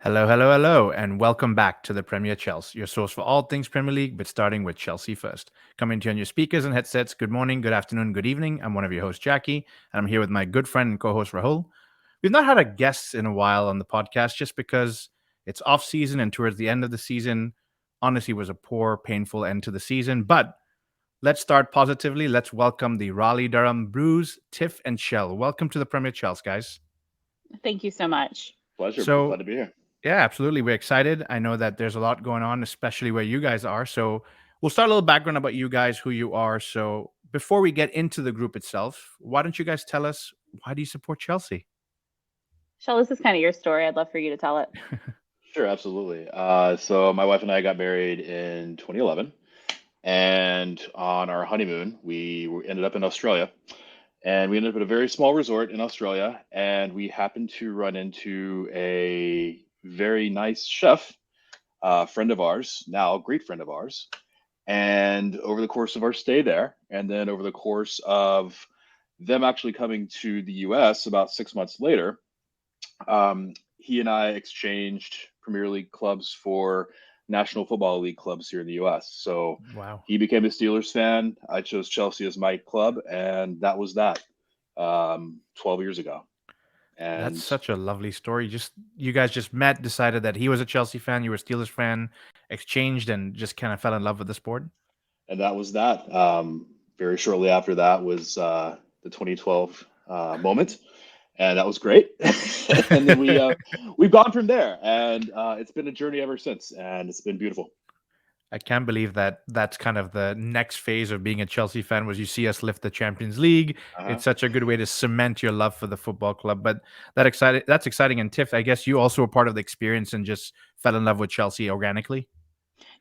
Hello, hello, hello, and welcome back to the Premier Chelsea, your source for all things Premier League, but starting with Chelsea first. Coming to you on your speakers and headsets. Good morning, good afternoon, good evening. I'm one of your hosts, 𝐥𝐢𝐤𝐞, and I'm here with my good friend and co-host, Rahul. We've not had a guest in a while on the podcast just because it's off season and towards the end of the season. Honestly, was a poor, painful end to the season, but let's start positively. Let's welcome the Raleigh Durham Blues, Tiff and Shell. Welcome to the Premier Chelsea, guys. Thank you so much. Pleasure. So, Glad to be here. Yeah, absolutely. We're excited. I know that there's a lot going on, especially where you guys are. So we'll start a little background about you guys, who you are. So before we get into the group itself, why don't you guys tell us, why do you support Chelsea? Shell, this is kind of your story. I'd love for you to tell it. Sure, absolutely. So my wife and I got married in 2011, and on our honeymoon, ended up in Australia, and we ended up at a very small resort in Australia, and we happened to run into a very nice chef, friend of ours, now a great friend of ours. And over the course of our stay there, and then over the course of them actually coming to the US about 6 months later, he and I exchanged Premier League clubs for National Football League clubs here in the US. So Wow. he became a Steelers fan. I chose Chelsea as my club, and that was that 12 years ago. And That's such a lovely story. Just you guys just met, decided that he was a Chelsea fan, you were a Steelers fan, exchanged, and just kind of fell in love with the sport. that was that. Very shortly after that was the 2012 moment, and that was great. And then we've gone from there, and it's been a journey ever since, and it's been beautiful. I can't believe that that's kind of the next phase of being a Chelsea fan was you see us lift the Champions League. Uh-huh. It's such a good way to cement your love for the football club. But that's exciting. And Tiff, I guess you also were part of the experience and just fell in love with Chelsea organically.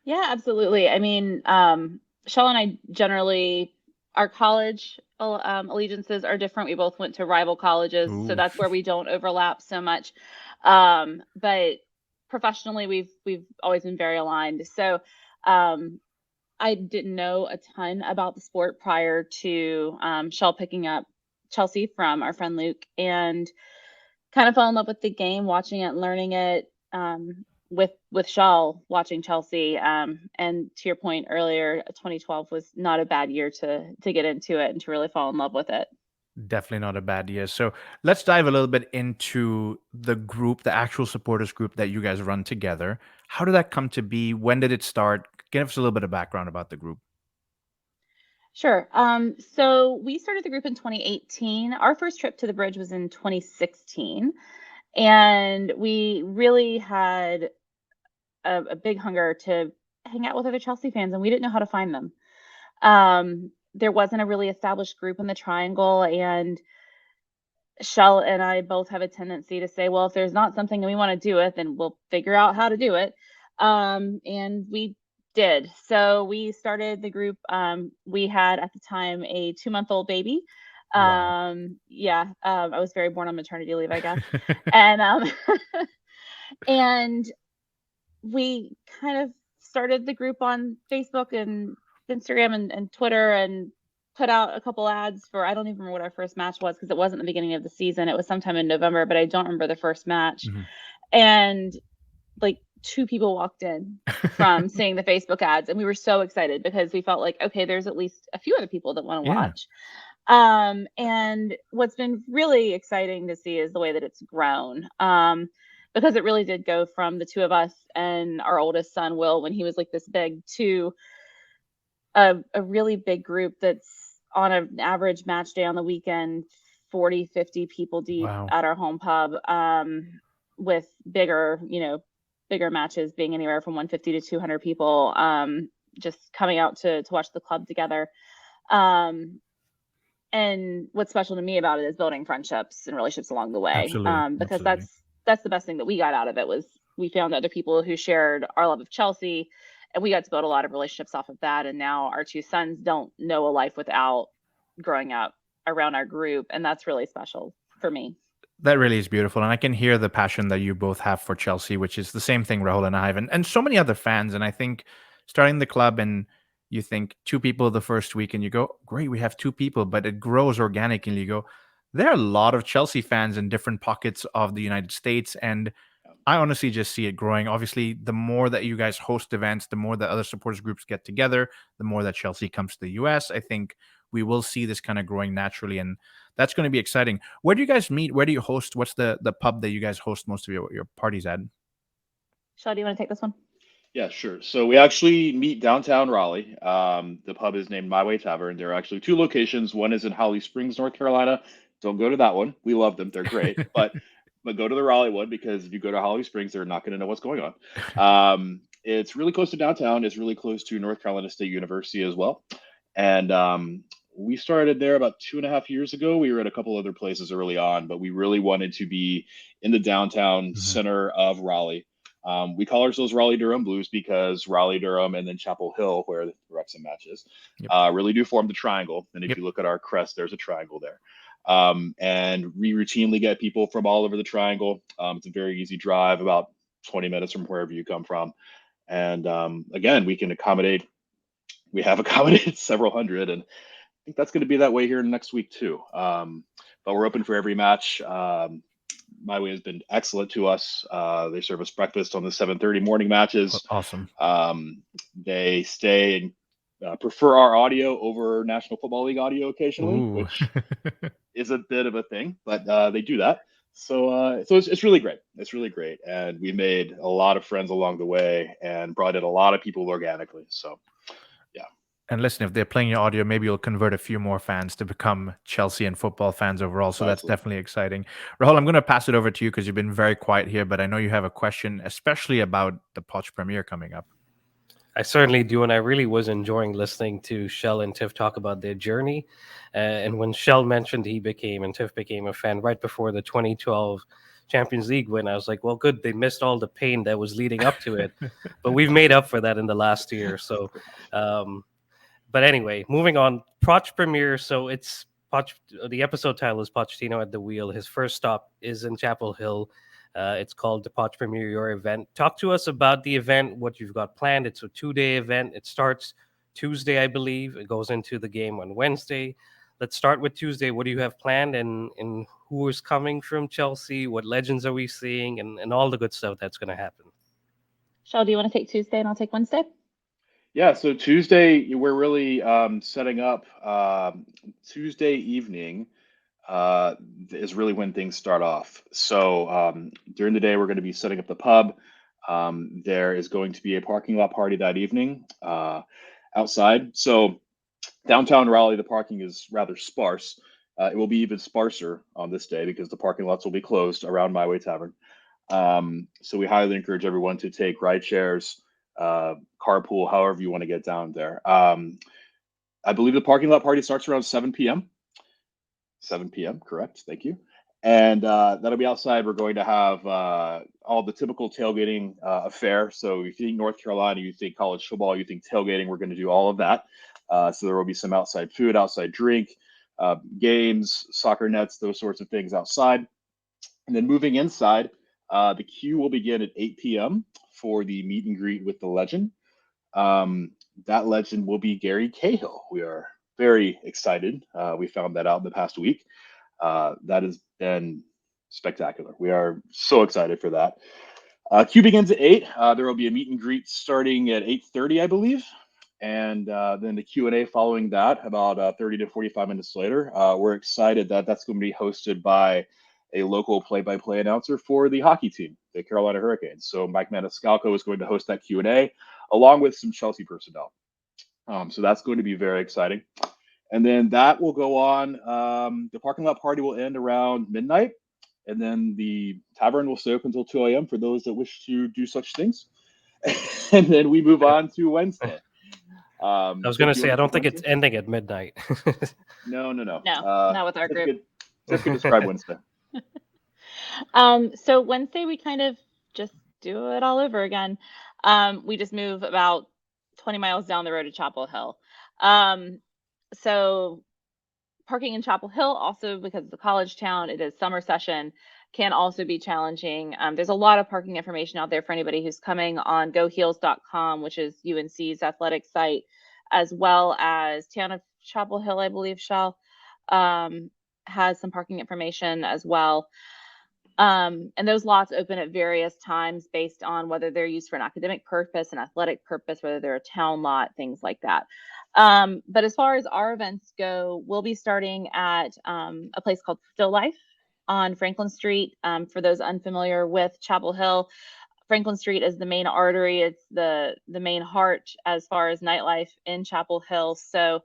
Yeah, absolutely. I mean, Shell and I generally, our college allegiances are different. We both went to rival colleges, so Ooh. that's where we don't overlap so much. But professionally, we've always been very aligned. So I didn't know a ton about the sport prior to Shell picking up Chelsea from our friend Luke, and kind of fell in love with the game, watching it, learning it, with Shell watching Chelsea. And to your point earlier, 2012 was not a bad year to get into it and to really fall in love with it. Definitely not a bad year. So let's dive a little bit into the group, the actual supporters group that you guys run together. How did that come to be? When did it start? Give us a little bit of background about the group. Sure. So we started the group in 2018. Our first trip to the bridge was in 2016. And we really had a big hunger to hang out with other Chelsea fans, and we didn't know how to find them. There wasn't a really established group in the Triangle, and Shell and I both have a tendency to say, well, if there's not something we want to do it, then we'll figure out how to do it. And we did. So we started the group. We had at the time a 2-month-old baby. Wow. I was born on maternity leave, I guess. And and we kind of started the group on Facebook and Instagram and Twitter, and put out a couple ads for, I don't even remember what our first match was because it wasn't the beginning of the season. It was sometime in November, but I don't remember the first match. Mhm. And like 2 people walked in from seeing the Facebook ads, and we were so excited because we felt like, okay, there's at least a few other people that want to Yeah. watch. And what's been really exciting to see is the way that it's grown. Because it really did go from the 2 of us and our oldest son, Will, when he was like this big, to a really big group that's on an average match day on the weekend, 40, 50 people deep Wow. at our home pub, with bigger matches being anywhere from 150 to 200 people, just coming out to watch the club together. And what's special to me about it is building friendships and relationships along the way. Absolutely. Because Absolutely. that's the best thing that we got out of it, was we found other people who shared our love of Chelsea, and we got to build a lot of relationships off of that. And now our 2 sons don't know a life without growing up around our group, and that's really special for me. That really is beautiful. And I can hear the passion that you both have for Chelsea, which is the same thing Rahul and I have, and so many other fans. And I think starting the club and you think 2 people the first week and you go, great, we have 2 people, but it grows organically. You go, there are a lot of Chelsea fans in different pockets of the United States. And I honestly just see it growing. Obviously, the more that you guys host events, the more that other supporters groups get together, the more that Chelsea comes to the US. I think we will see this kind of growing naturally, and that's going to be exciting. Where do you guys meet? Where do you host? What's the pub that you guys host most of your parties at? Shell, do you want to take this one? Yeah, sure. So we actually meet downtown Raleigh. The pub is named My Way Tavern. There are actually two locations. One is in Holly Springs, North Carolina. Don't go to that one. We love them. They're great. But go to the Raleigh one, because if you go to Holly Springs, they're not going to know what's going on. It's really close to downtown. It's really close to North Carolina State University as well. And we started there about 2.5 years ago. We were at a couple other places early on, but we really wanted to be in the downtown center of Raleigh. We call ourselves Raleigh Durham Blues because Raleigh Durham and then Chapel Hill, where the Wrexham match is, really do form the triangle. And if you look at our crest, there's a triangle there. And we routinely get people from all over the triangle. It's a very easy drive, about 20 minutes from wherever you come from. And again, we have accommodated several hundred, and I think that's going to be that way here next week too. But we're open for every match. My Way has been excellent to us. They serve us breakfast on the 7:30 morning matches. Awesome. They stay and prefer our audio over National Football League audio occasionally, which is a bit of a thing, but they do that. So it's really great. It's really great, and we made a lot of friends along the way and brought in a lot of people organically. So. And listen, if they're playing your audio, maybe you'll convert a few more fans to become Chelsea and football fans overall. So that's definitely exciting. Rahul, I'm going to pass it over to you because you've been very quiet here, but I know you have a question, especially about the Poch Premiere coming up. I certainly do, and I really was enjoying listening to Shell and Tiff talk about their journey. And when Shell mentioned Tiff became a fan right before the 2012 Champions League win, I was like, well, good. They missed all the pain that was leading up to it. But we've made up for that in the last year. So... but anyway, moving on, Poch Premiere. So it's the episode title is Pochettino at the Wheel. His first stop is in Chapel Hill. It's called the Poch Premiere, your event. Talk to us about the event, what you've got planned. It's a 2-day event. It starts Tuesday, I believe. It goes into the game on Wednesday. Let's start with Tuesday. What do you have planned, and who is coming from Chelsea? What legends are we seeing, and all the good stuff that's going to happen? Shell, do you want to take Tuesday and I'll take Wednesday? Yeah, so Tuesday, we're really setting up. Tuesday evening is really when things start off. So during the day, we're going to be setting up the pub. There is going to be a parking lot party that evening outside. So downtown Raleigh, the parking is rather sparse. It will be even sparser on this day because the parking lots will be closed around My Way Tavern. So we highly encourage everyone to take ride shares, carpool, however you want to get down there. I believe the parking lot party starts around 7 p.m. 7 p.m. Correct. Thank you. And that'll be outside. We're going to have all the typical tailgating affair. So if you think North Carolina, you think college football, you think tailgating, we're going to do all of that. So there will be some outside food, outside drink, games, soccer nets, those sorts of things outside. And then moving inside, the queue will begin at 8 p.m. for the meet and greet with the legend. That legend will be 𝐥𝐢𝐤𝐞. We are very excited. We found that out in the past week. That has been spectacular. We are so excited for that. Queue begins at 8. There will be a meet and greet starting at 8:30, I believe. And then the Q&A following that, about 30 to 45 minutes later. We're excited that that's going to be hosted by a local play-by-play announcer for the hockey team, the Carolina Hurricanes. So Mike Maniscalco is going to host that Q&A along with some Chelsea personnel. So that's going to be very exciting. And then that will go on. The parking lot party will end around midnight. And then the tavern will stay open until 2 a.m. for those that wish to do such things. And then we move on to Wednesday. I was going to say, I don't think it's ending at midnight. No. No, not with our group. Just could describe Wednesday. So Wednesday, we kind of just do it all over again. We just move about 20 miles down the road to Chapel Hill. So parking in Chapel Hill, also because it's a college town, it is summer session, can also be challenging. There's a lot of parking information out there for anybody who's coming on 𝐥𝐢𝐤𝐞.com, which is UNC's athletic site, as well as Town of Chapel Hill, I believe, Shell, has some parking information as well. And those lots open at various times based on whether they're used for an academic purpose, an athletic purpose, whether they're a town lot, things like that. But as far as our events go, we'll be starting at a place called Still Life on Franklin Street. For those unfamiliar with Chapel Hill, Franklin Street is the main artery. It's the main heart as far as nightlife in Chapel Hill. So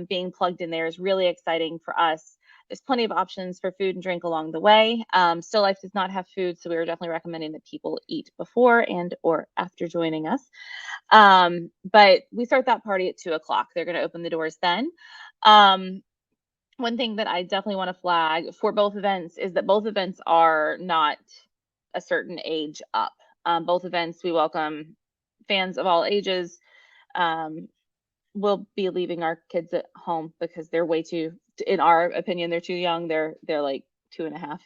being plugged in there is really exciting for us. There's plenty of options for food and drink along the way. Still Life does not have food, so we are definitely recommending that people eat before and or after joining us. But we start that party at 2:00. They're going to open the doors then. One thing that I definitely want to flag for both events is that both events are not a certain age up. Both events, we welcome fans of all ages. We'll be leaving our kids at home because they're way too, in our opinion, they're too young. They're like 2.5.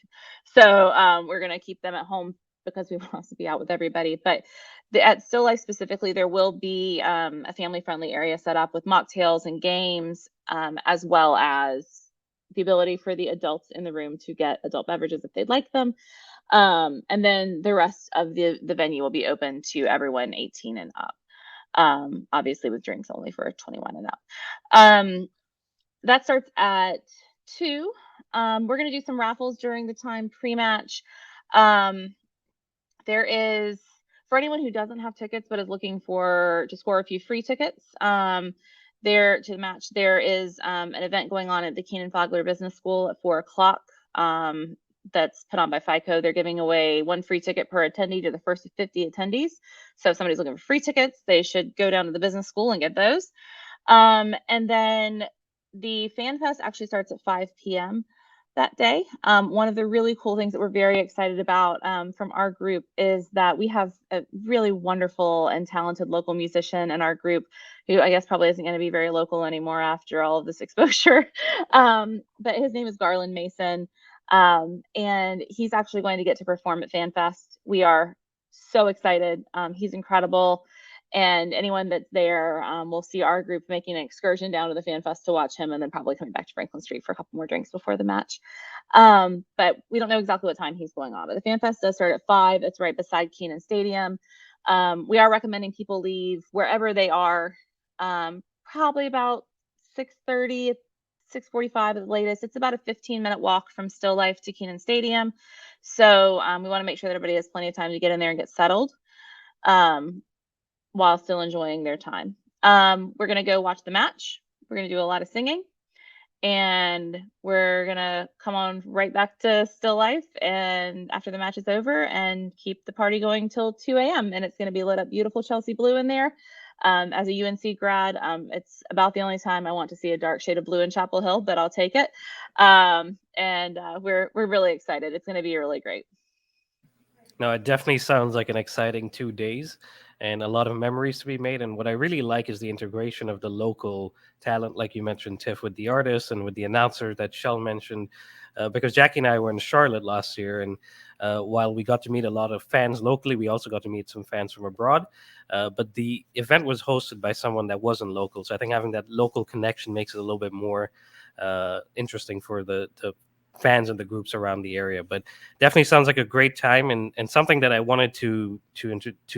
So we're going to keep them at home because we want to be out with everybody. But at Still Life specifically, there will be a family-friendly area set up with mocktails and games, as well as the ability for the adults in the room to get adult beverages if they'd like them. And then the rest of the venue will be open to everyone 18 and up. Obviously with drinks only for 21 and up. That starts at 2. We're going to do some raffles during the time pre-match. There is, for anyone who doesn't have tickets but is looking to score a few free tickets, there to the match, there is an event going on at the Keenan Fogler Business School at 4:00. That's put on by FICO. They're giving away 1 free ticket per attendee to the first 50 attendees. So if somebody's looking for free tickets, they should go down to the business school and get those. And then the Fan Fest actually starts at 5 p.m. that day. One of the really cool things that we're very excited about from our group is that we have a really wonderful and talented local musician in our group who I guess probably isn't going to be very local anymore after all of this exposure. But his name is Garland Mason. And he's actually going to get to perform at Fan Fest. We are so excited. He's incredible. And anyone that's there will see our group making an excursion down to the Fan Fest to watch him and then probably coming back to Franklin Street for a couple more drinks before the match. But we don't know exactly what time he's going on. But the Fan Fest does start at 5. It's right beside Keenan Stadium. We are recommending people leave wherever they are, probably about 6:30, 6:45 at the latest. It's about a 15-minute walk from Still Life to Keenan Stadium. So we want to make sure that everybody has plenty of time to get in there and get settled while still enjoying their time. We're going to go watch the match. We're going to do a lot of singing. And we're going to come on right back to Still Life and after the match is over and keep the party going till 2 a.m. And it's going to be lit up beautiful Chelsea blue in there. As a UNC grad, it's about the only time I want to see a dark shade of blue in Chapel Hill, but I'll take it. And we're really excited. It's going to be really great. No, it definitely sounds like an exciting 2 days and a lot of memories to be made. And what I really like is the integration of the local talent, like you mentioned, Tiff, with the artists and with the announcer that Shell mentioned. Because Jackie and I were in Charlotte last year, and while we got to meet a lot of fans locally, we also got to meet some fans from abroad. But the event was hosted by someone that wasn't local. So I think having that local connection makes it a little bit more interesting for the fans and the groups around the area. But definitely sounds like a great time, and something that I wanted to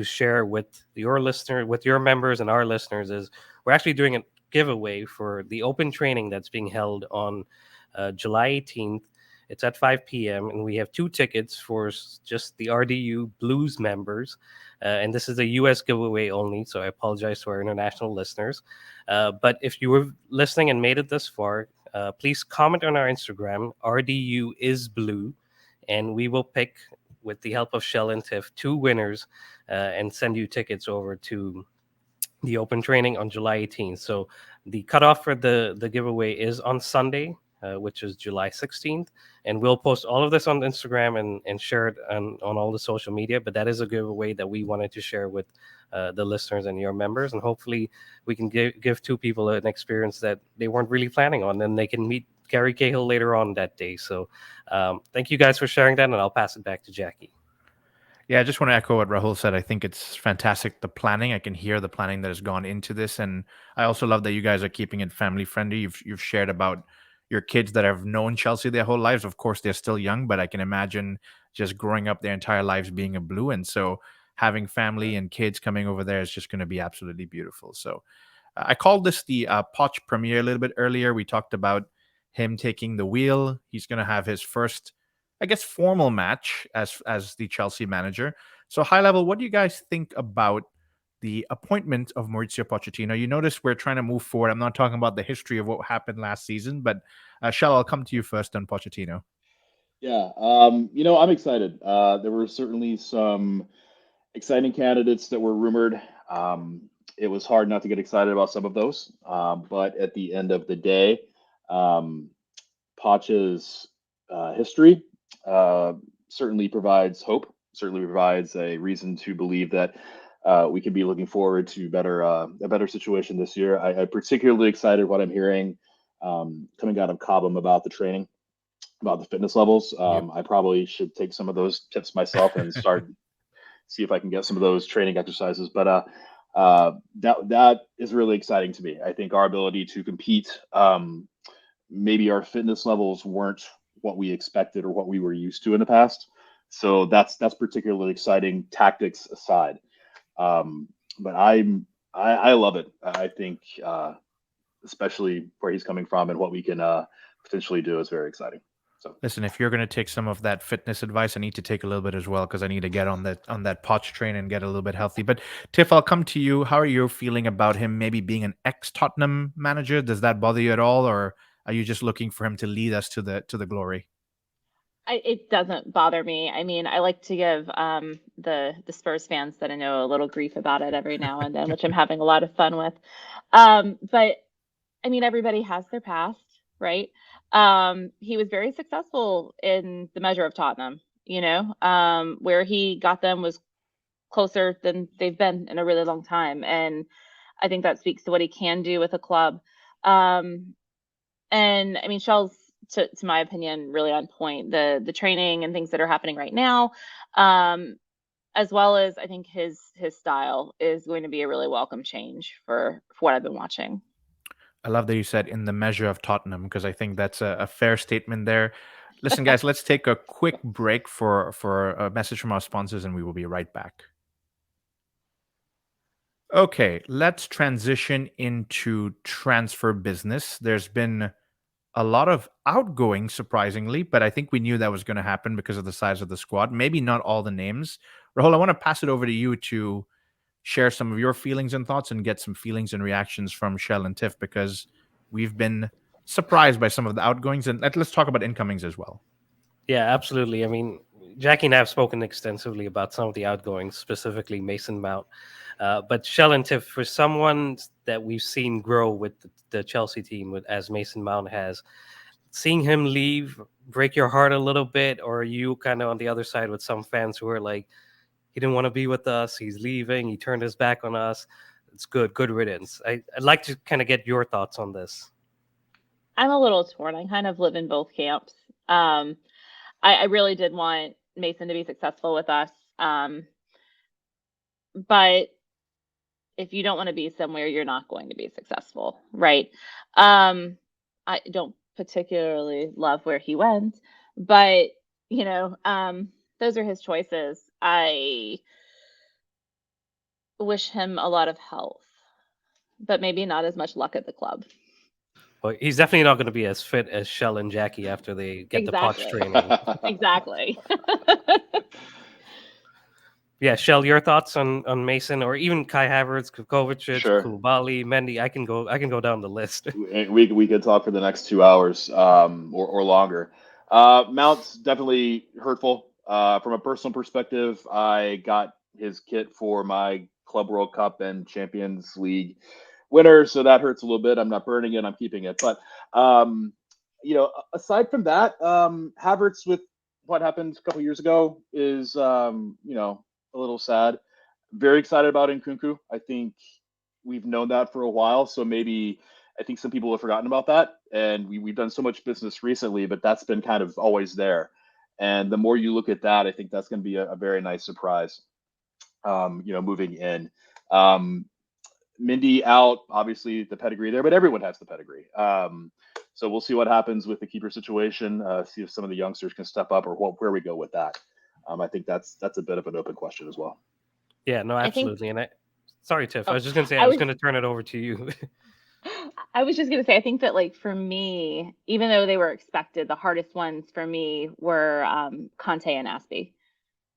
share with your listener, with your members and our listeners, is we're actually doing a giveaway for the open training that's being held on July 18th. It's at 5 p.m. and we have 2 tickets for just the RDU Blues members. And this is a U.S. giveaway only, so I apologize to our international listeners. But if you were listening and made it this far, please comment on our Instagram, RDU is Blue, and we will pick, with the help of Shell and Tiff, 2 winners and send you tickets over to the open training on July 18th. So the cutoff for the giveaway is on Sunday, which is July 16th. And we'll post all of this on Instagram and share it on all the social media. But that is a giveaway that we wanted to share with the listeners and your members. And hopefully we can give 2 people an experience that they weren't really planning on. And they can meet Gary Cahill later on that day. So thank you guys for sharing that. And I'll pass it back to Jackie. Yeah, I just want to echo what Rahul said. I think it's fantastic, the planning. I can hear the planning that has gone into this. And I also love that you guys are keeping it family friendly. You've shared about your kids that have known Chelsea their whole lives. Of course, they're still young, but I can imagine just growing up their entire lives being a Blue. And so having family and kids coming over there is just going to be absolutely beautiful. So I called this the Poch Premiere a little bit earlier. We talked about him taking the wheel. He's going to have his first, I guess, formal match as the Chelsea manager. So high level, what do you guys think about the appointment of Mauricio Pochettino? You notice we're trying to move forward. I'm not talking about the history of what happened last season, but Shell, I'll come to you first on Pochettino. Yeah, I'm excited. There were certainly some exciting candidates that were rumored. It was hard not to get excited about some of those. But at the end of the day, Poch's history certainly provides hope, certainly provides a reason to believe that we could be looking forward to a better situation this year. I'm particularly excited what I'm hearing coming out of Cobham about the training, about the fitness levels. I probably should take some of those tips myself and start see if I can get some of those training exercises. But that is really exciting to me. I think our ability to compete, maybe our fitness levels weren't what we expected or what we were used to in the past. So that's particularly exciting, tactics aside. But I love it. I think especially where he's coming from and what we can potentially do is very exciting. So listen, if you're going to take some of that fitness advice, I need to take a little bit as well because I need to get on that Poch train and get a little bit healthy. But Tiff, I'll come to you. How are you feeling about him maybe being an ex-Tottenham manager? Does that bother you at all, or are you just looking for him to lead us to the glory? It doesn't bother me. I mean, I like to give the Spurs fans that I know a little grief about it every now and then, which I'm having a lot of fun with. But I mean, everybody has their past, right? He was very successful in the measure of Tottenham, where he got them was closer than they've been in a really long time. And I think that speaks to what he can do with a club. And I mean, Shell's, to my opinion, really on point. The training and things that are happening right now, as well as I think his style is going to be a really welcome change for what I've been watching. I love that you said in the measure of Tottenham because I think that's a fair statement there. Listen, guys, let's take a quick break for a message from our sponsors, and we will be right back. Okay, let's transition into transfer business. There's been a lot of outgoing, surprisingly, but I think we knew that was going to happen because of the size of the squad. Maybe not all the names. Rahul, I want to pass it over to you to share some of your feelings and thoughts and get some feelings and reactions from Shell and Tiff because we've been surprised by some of the outgoings. And let's talk about incomings as well. Yeah, absolutely. I mean, Jackie and I have spoken extensively about some of the outgoings, specifically Mason Mount. But Shell and Tiff, for someone that we've seen grow with the Chelsea team, as Mason Mount has, seeing him leave break your heart a little bit, or are you kind of on the other side with some fans who are like, he didn't want to be with us, he's leaving, he turned his back on us. It's good riddance. I'd like to kind of get your thoughts on this. I'm a little torn. I kind of live in both camps. I really did want Mason to be successful with us. But if you don't want to be somewhere, you're not going to be successful, right? I don't particularly love where he went, but those are his choices. I wish him a lot of health, but maybe not as much luck at the club. Well, he's definitely not going to be as fit as Shell and Jackie after they get the Poch training. Exactly. Yeah, Shell, your thoughts on Mason or even Kai Havertz, Kovacic, Sure. Koulibaly, Mendy. I can go down the list. We could talk for the next 2 hours or longer. Mount's definitely hurtful. From a personal perspective, I got his kit for my Club World Cup and Champions League winner, so that hurts a little bit. I'm not burning it; I'm keeping it. But aside from that, Havertz with what happened a couple years ago is a little sad. Very excited about Nkunku. I think we've known that for a while, so maybe I think some people have forgotten about that. And we've done so much business recently, but that's been kind of always there. And the more you look at that, I think that's going to be a very nice surprise. Moving in. Mindy out, obviously the pedigree there, but everyone has the pedigree. So we'll see what happens with the keeper situation. See if some of the youngsters can step up, or where we go with that. I think that's a bit of an open question as well. Yeah, no, I think. absolutely. Sorry, Tiff. I Oh, was just gonna say I I was was. gonna turn it over to you. I was just gonna say, I think that like for me, even though they were expected, the hardest ones for me were 𝐿𝐤𝐤𝐤 and 𝐴SPI.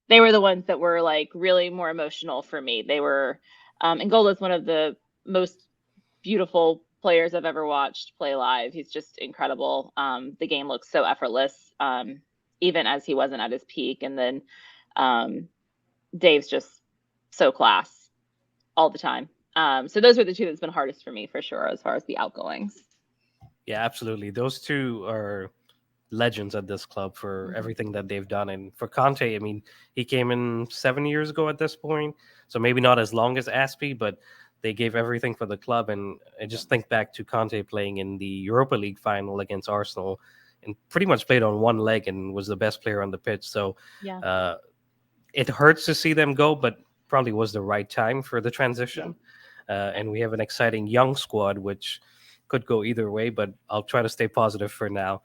They were the ones that were like really more emotional for me. They were, and Goal is one of the most beautiful players I've ever watched play live. He's just incredible. The game looks so effortless, even as he wasn't at his peak. And then Dave's just so class all the time. So those were the two that's been hardest for me for sure, as far as the outgoings. Yeah, absolutely. Those two are legends at this club for everything that they've done. And for 𝐿𝐤𝐤, I mean, he came in 7 years ago at this point, so maybe not as long as 𝐴SPI, but they gave everything for the club. And I just think back to 𝐿𝐤𝐤 playing in the Europa League final against Arsenal, and pretty much played on one leg and was the best player on the pitch. So Yeah. it hurts to see them go, but probably was the right time for the transition. And we have an exciting young squad, which could go either way, but I'll try to stay positive for now.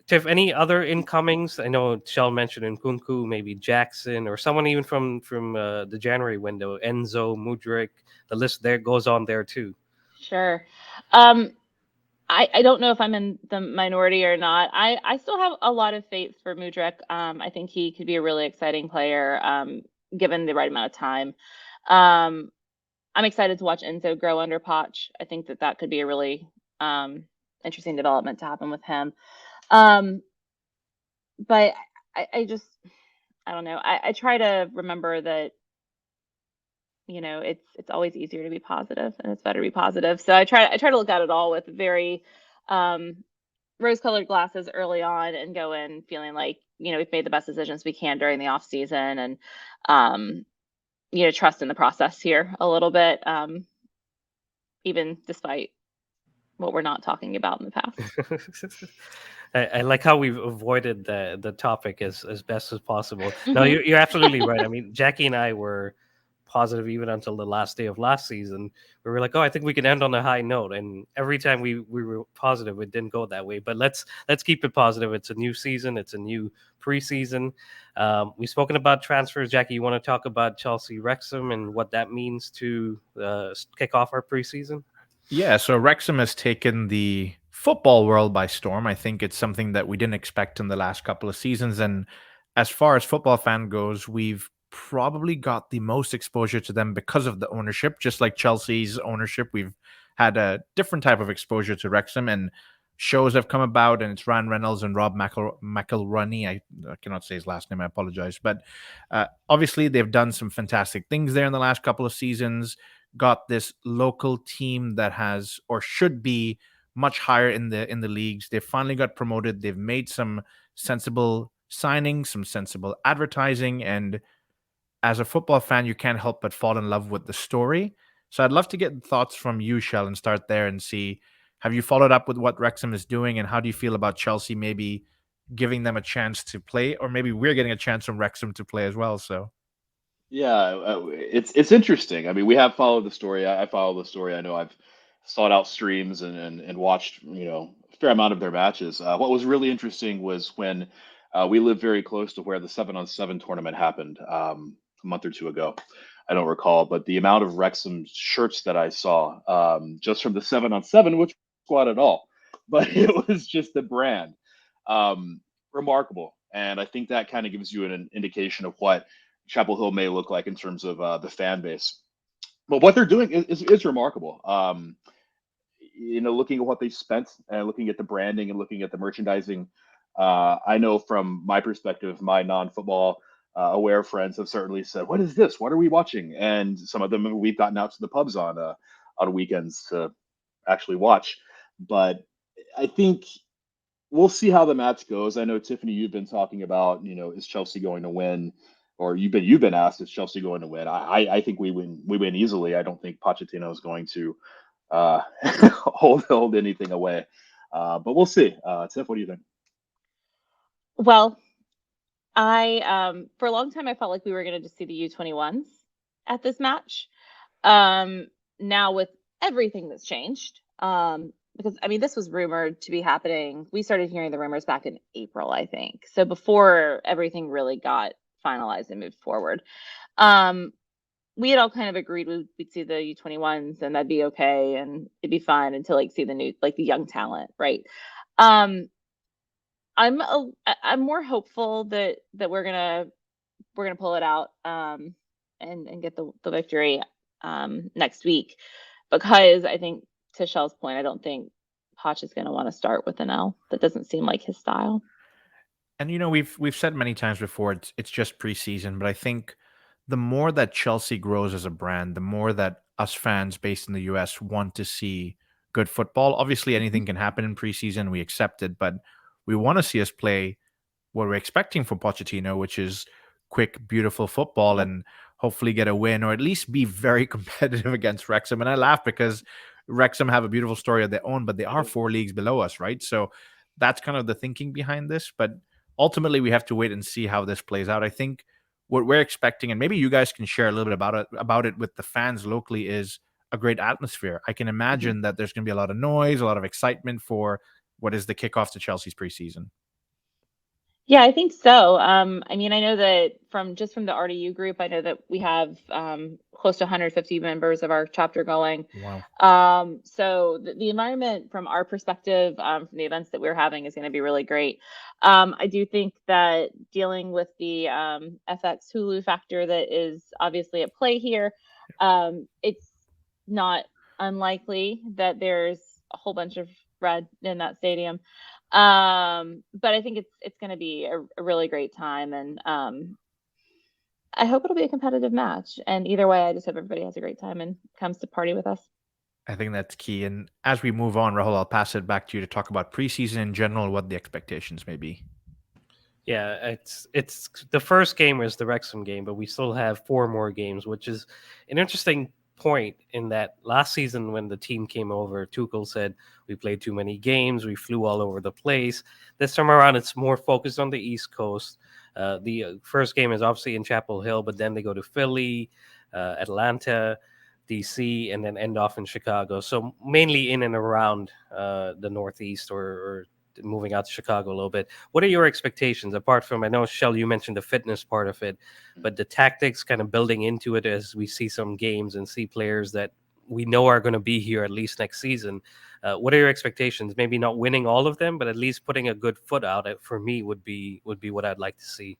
Tiff, any other incomings? I know Shell mentioned 𝐥𝐤𝐤𝐞, maybe Jackson, or someone even from the January window, Enzo, Mudryk. The list there goes on there too. Sure. I don't know if I'm in the minority or not. I still have a lot of faith for Mudryk. I think he could be a really exciting player, given the right amount of time. I'm excited to watch Enzo grow under Poch. I think that could be a really interesting development to happen with him. But I just, I don't know. I try to remember that, it's always easier to be positive, and it's better to be positive. So I try to look at it all with very rose-colored glasses early on, and go in feeling like, we've made the best decisions we can during the off season, and trust in the process here a little bit, even despite what we're not talking about in the past. I like how we've avoided the topic as best as possible. No, you're absolutely right. I mean, Jackie and I were positive even until the last day of last season. We were like, oh, I think we can end on a high note. And every time we were positive, it didn't go that way. But let's keep it positive. It's a new season. It's a new preseason. We've spoken about transfers. Jackie, you want to talk about Chelsea Wrexham and what that means to kick off our preseason? Yeah, so Wrexham has taken the football world by storm. I think it's something that we didn't expect in the last couple of seasons. And as far as football fan goes, we've probably got the most exposure to them because of the ownership. Just like Chelsea's ownership, we've had a different type of exposure to Wrexham, and shows have come about, and it's Ryan Reynolds and Rob McElrowney. I cannot say his last name, I apologize. But obviously, they've done some fantastic things there in the last couple of seasons. Got this local team that has, or should be, much higher in the leagues. They've finally got promoted. They've made some sensible signings, some sensible advertising, and as a football fan, you can't help but fall in love with the story. So I'd love to get thoughts from you, Shell, and start there and see, have you followed up with what Wrexham is doing, and how do you feel about Chelsea maybe giving them a chance to play, or maybe we're getting a chance from Wrexham to play as well? So Yeah, it's interesting. I mean, we have followed the story. I follow the story. I know I've sought out streams and watched, a fair amount of their matches. What was really interesting was when we lived very close to where the 7-on-7 tournament happened a month or two ago. I don't recall, but the amount of Wrexham shirts that I saw just from the 7-on-7, which squad at all, but it was just the brand, remarkable. And I think that kind of gives you an indication of what Chapel Hill may look like in terms of the fan base. But what they're doing is remarkable. Looking at what they spent, and looking at the branding, and looking at the merchandising. I know from my perspective, my non-football aware friends have certainly said, "What is this? What are we watching?" And some of them we've gotten out to the pubs on weekends to actually watch. But I think we'll see how the match goes. I know, Tiffany, you've been talking about, is Chelsea going to win? Or you've been asked, is Chelsea going to win? I think we win easily. I don't think Pochettino is going to hold anything away. But we'll see. Tiff, what do you think? Well, I for a long time I felt like we were going to just see the U21s at this match. Now with everything that's changed, because I mean, this was rumored to be happening. We started hearing the rumors back in April, I think. So before everything really got finalized and moved forward. We had all kind of agreed we'd see the U21s and that'd be okay and it'd be fine until like see the new, like the young talent, right? I'm more hopeful that we're gonna pull it out and get the victory next week, because I think, to Shell's point, I don't think Poch is gonna want to start with an L. That doesn't seem like his style. And we've said many times before, it's just preseason, but I think the more that Chelsea grows as a brand, the more that us fans based in the US want to see good football. Obviously, anything can happen in preseason. We accept it, but we want to see us play what we're expecting from Pochettino, which is quick, beautiful football, and hopefully get a win or at least be very competitive against Wrexham. And I laugh because Wrexham have a beautiful story of their own, but they are 4 leagues below us, right? So that's kind of the thinking behind this. But ultimately, we have to wait and see how this plays out. I think what we're expecting, and maybe you guys can share a little bit about it with the fans locally, is a great atmosphere. I can imagine that there's going to be a lot of noise, a lot of excitement for what is the kickoff to Chelsea's preseason. Yeah, I think so. I mean, I know that from the RDU group, I know that we have close to 150 members of our chapter going. Wow. So the environment from our perspective, from the events that we're having, is going to be really great. I do think that dealing with the FX Hulu factor that is obviously at play here, it's not unlikely that there's a whole bunch of red in that stadium. But I think it's going to be a really great time, and I hope it'll be a competitive match. And either way, I just hope everybody has a great time and comes to party with us. I think that's key. And as we move on, Rahul, I'll pass it back to you to talk about preseason in general, what the expectations may be. Yeah, it's the first game is the Wrexham game, but we still have 4 more games, which is an interesting point in that last season when the team came over, Tuchel said we played too many games, we flew all over the place. This time around, it's more focused on the East Coast. The first game is obviously in Chapel Hill, but then they go to Philly, Atlanta, DC, and then end off in Chicago. So mainly in and around the Northeast or moving out to Chicago a little bit. What are your expectations, apart from, I know, Shell, you mentioned the fitness part of it, but the tactics kind of building into it as we see some games and see players that we know are going to be here at least next season. What are your expectations? Maybe not winning all of them, but at least putting a good foot out, for me, would be what I'd like to see.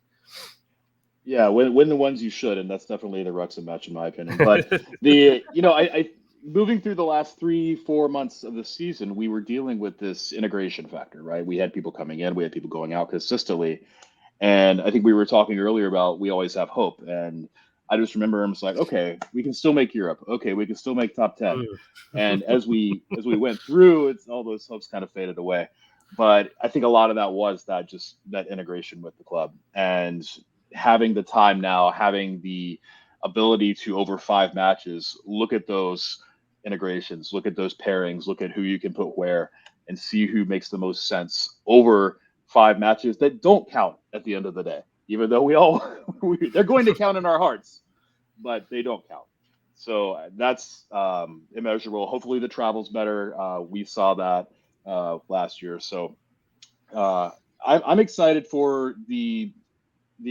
Yeah, win the ones you should, and that's definitely the Wrexham match in my opinion. But I moving through the last 3-4 months of the season, we were dealing with this integration factor, right? We had people coming in, we had people going out consistently, and I think we were talking earlier about we always have hope, and I just remember I'm just like, okay, we can still make Europe, okay, we can still make top 10, and as we went through, it's all those hopes kind of faded away. But I think a lot of that was that integration with the club, and having the time now, having the ability to, over 5 matches, look at those integrations, look at those pairings, look at who you can put where, and see who makes the most sense over 5 matches that don't count at the end of the day, even though they're going to count in our hearts, but they don't count. So that's immeasurable. Hopefully the travel's better. We saw that last year. So I'm excited for the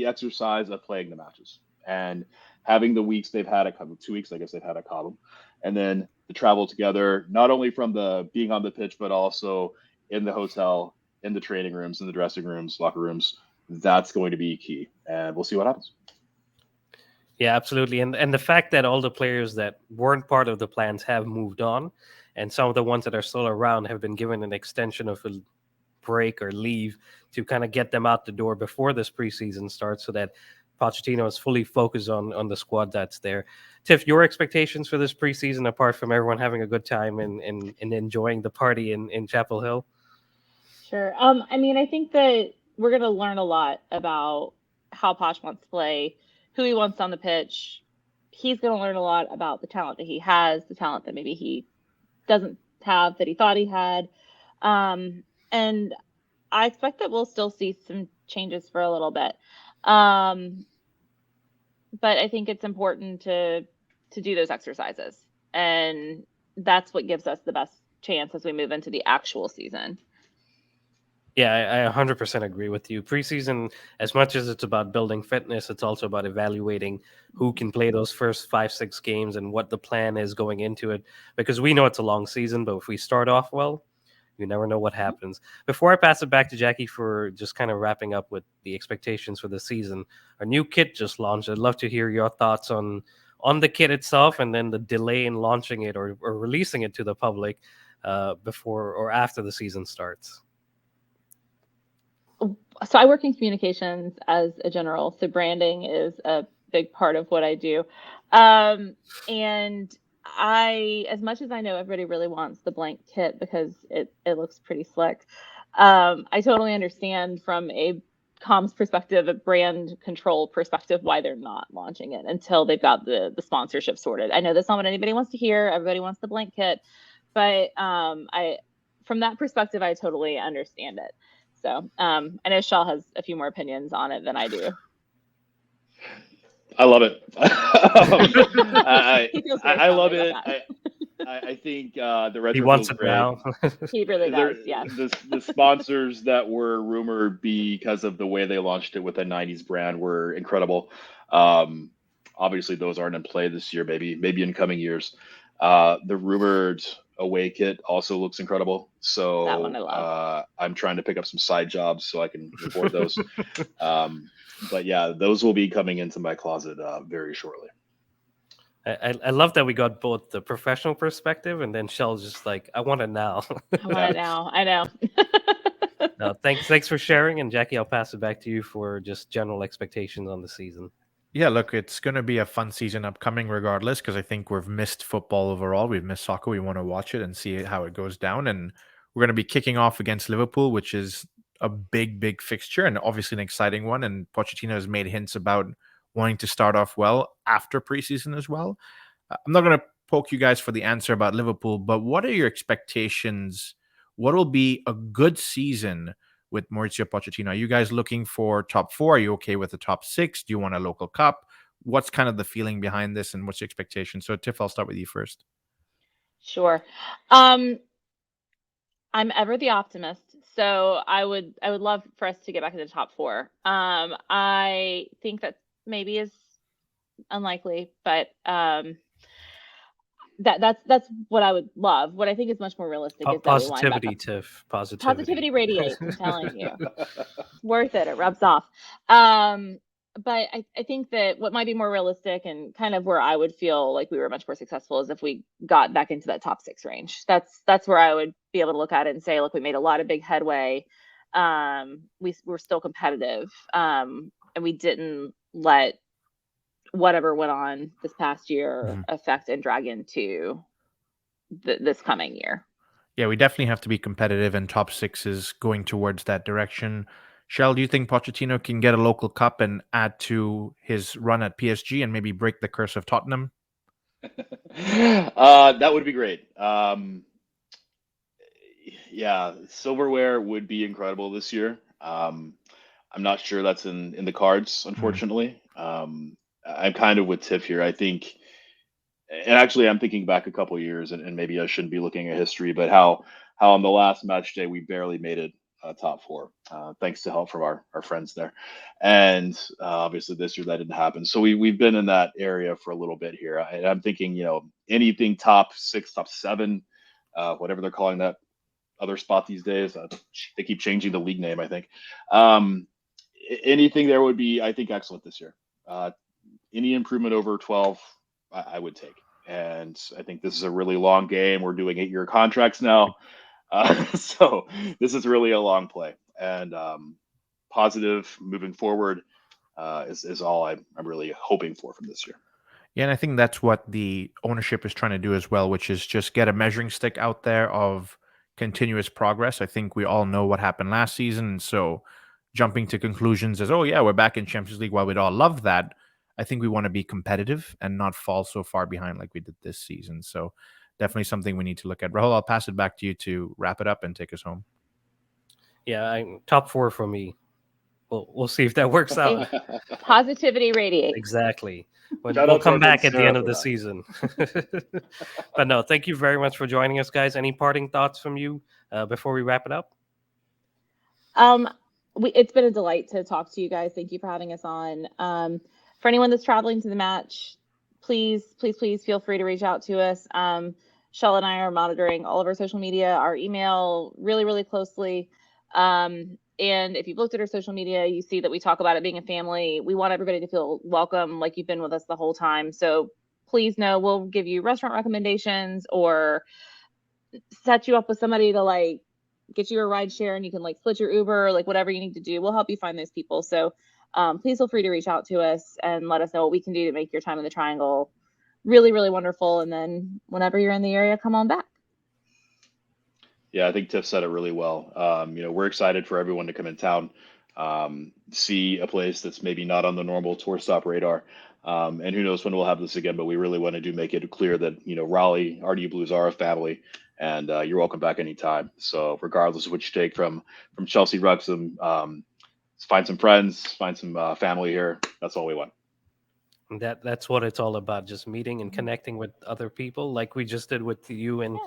exercise of playing the matches and having the weeks they've had, 2 weeks, I guess they've had a column, and then the travel together, not only from the being on the pitch, but also in the hotel, in the training rooms, in the dressing rooms, locker rooms. That's going to be key, and we'll see what happens. Yeah, absolutely. And the fact that all the players that weren't part of the plans have moved on, and some of the ones that are still around have been given an extension of a break or leave to kind of get them out the door before this preseason starts, so that Pochettino is fully focused on the squad that's there. Tiff, your expectations for this preseason, apart from everyone having a good time and enjoying the party in Chapel Hill? Sure. I mean, I think that we're going to learn a lot about how Poch wants to play, who he wants on the pitch. He's going to learn a lot about the talent that he has, the talent that maybe he doesn't have that he thought he had. And I expect that we'll still see some changes for a little bit. But I think it's important to do those exercises, and that's what gives us the best chance as we move into the actual season. Yeah, I 100% agree with you. Preseason, as much as it's about building fitness, it's also about evaluating who can play those first 5-6 games and what the plan is going into it. Because we know it's a long season, but if we start off well, you never know what happens. Before I pass it back to Jackie for just kind of wrapping up with the expectations for the season, our new kit just launched. I'd love to hear your thoughts on the kit itself, and then the delay in launching it or releasing it to the public before or after the season starts. So I work in communications as a general, so branding is a big part of what I do. And as much as I know everybody really wants the blank kit because it looks pretty slick, I totally understand from a comms perspective, a brand control perspective, why they're not launching it until they've got the sponsorship sorted. I know that's not what anybody wants to hear. Everybody wants the blank kit, but from that perspective, I totally understand it. So I know Shell has a few more opinions on it than I do. I love it. He feels I love strongly it. about that. I think the retro He wants feels it great. now. He really does, yeah. The sponsors that were rumored because of the way they launched it with the 90s brand were incredible. Obviously, those aren't in play this year, maybe in coming years. The rumored away kit also looks incredible. So That one I love. I'm trying to pick up some side jobs so I can afford those. But yeah, those will be coming into my closet very shortly. I love that we got both the professional perspective and then Shell's just like, I want it now. I want it now. I know. No, thanks for sharing. And Jackie, I'll pass it back to you for just general expectations on the season. Yeah, look, it's going to be a fun season upcoming regardless, because I think we've missed football overall. We've missed soccer. We want to watch it and see how it goes down. And we're going to be kicking off against Liverpool, which is a big fixture and obviously an exciting one. And Pochettino has made hints about wanting to start off well after preseason as well. I'm not going to poke you guys for the answer about Liverpool, but what are your expectations? What will be a good season with Mauricio Pochettino? Are you guys looking for top 4? Are you okay with the top 6? Do you want a local cup? What's kind of the feeling behind this and what's your expectation? So Tiff, I'll start with you first. Sure. I'm ever the optimist, so I would love for us to get back in the top 4. I think that maybe is unlikely, but that's what I would love. What I think is much more realistic is that positivity, Tiff. Positivity radiates. I'm telling you, it's worth it. It rubs off. But I think that what might be more realistic and kind of where I would feel like we were much more successful is if we got back into that top 6 range. That's where I would be able to look at it and say, look, we made a lot of big headway. We're still competitive, and we didn't let whatever went on this past year affect and drag into this coming year. Yeah, we definitely have to be competitive, and top 6 is going towards that direction. Shell, do you think Pochettino can get a local cup and add to his run at PSG and maybe break the curse of Tottenham? That would be great. Yeah, silverware would be incredible this year. I'm not sure that's in the cards, unfortunately. I'm kind of with Tiff here. I think, and actually I'm thinking back a couple of years, and maybe I shouldn't be looking at history, but how on the last match day we barely made it top 4, thanks to help from our friends there. And obviously this year that didn't happen. So we've been in that area for a little bit here. I'm thinking, anything top 6, top 7, whatever they're calling that other spot these days. They keep changing the league name, I think. Anything there would be, I think, excellent this year. Any improvement over 12, I would take. And I think this is a really long game. We're doing 8-year contracts now. So this is really a long play. And positive moving forward is all I'm really hoping for from this year. Yeah, and I think that's what the ownership is trying to do as well, which is just get a measuring stick out there of continuous progress. I think we all know what happened last season. And so jumping to conclusions as, oh, yeah, we're back in Champions League, while we'd all love that, I think we want to be competitive and not fall so far behind like we did this season. So definitely something we need to look at. Rahul, I'll pass it back to you to wrap it up and take us home. Yeah, top 4 for me. we'll see if that works out. Positivity radiates. Exactly. Shout We'll out to our come back friend at the end Sarah of for the that. season. But no, thank you very much for joining us, guys. Any parting thoughts from you before we wrap it up? It's been a delight to talk to you guys. Thank you for having us on. For anyone that's traveling to the match, please feel free to reach out to us. Shell and I are monitoring all of our social media, our email really closely. And if you've looked at our social media, you see that we talk about it being a family. We want everybody to feel welcome, like you've been with us the whole time. So please know we'll give you restaurant recommendations or set you up with somebody to like get you a ride share, and you can like split your Uber, like whatever you need to do. We'll help you find those people. So please feel free to reach out to us and let us know what we can do to make your time in the Triangle really wonderful. And then whenever you're in the area, come on back. Yeah, I think Tiff said it really well. We're excited for everyone to come in town, see a place that's maybe not on the normal tour stop radar. And who knows when we'll have this again, but we really want to make it clear that, Raleigh, RDU Blues are a family, and you're welcome back anytime. So regardless of what you take from Chelsea, Wrexham, find some friends, find some family here. That's all we want. And that's what it's all about, just meeting and connecting with other people like we just did with you and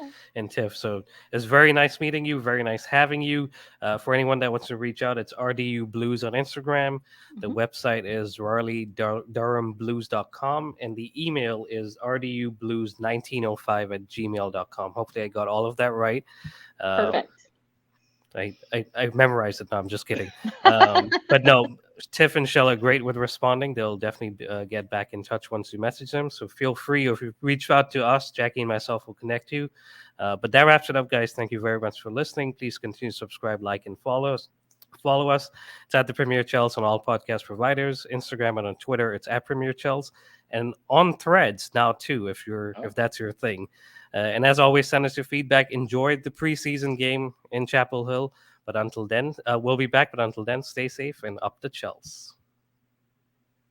Tiff. So it's very nice meeting you, very nice having you. For anyone that wants to reach out, it's RDU Blues on Instagram. The website is RaleighDurhamBlues.com, and the email is rdublues1905@gmail.com. Hopefully I got all of that right. Perfect. I memorized it. No, I'm just kidding. But no, Tiff and Shell are great with responding. They'll definitely get back in touch once you message them. So feel free, or if you reach out to us, Jackie and myself will connect you. But that wraps it up, guys. Thank you very much for listening. Please continue to subscribe, like, and follow us. It's at the Premier Chels on all podcast providers, Instagram and on Twitter. It's at Premier Chels, and on Threads now too, if that's your thing. And as always, send us your feedback. Enjoy the preseason game in Chapel Hill. But until then, we'll be back. But until then, stay safe and up the Chels.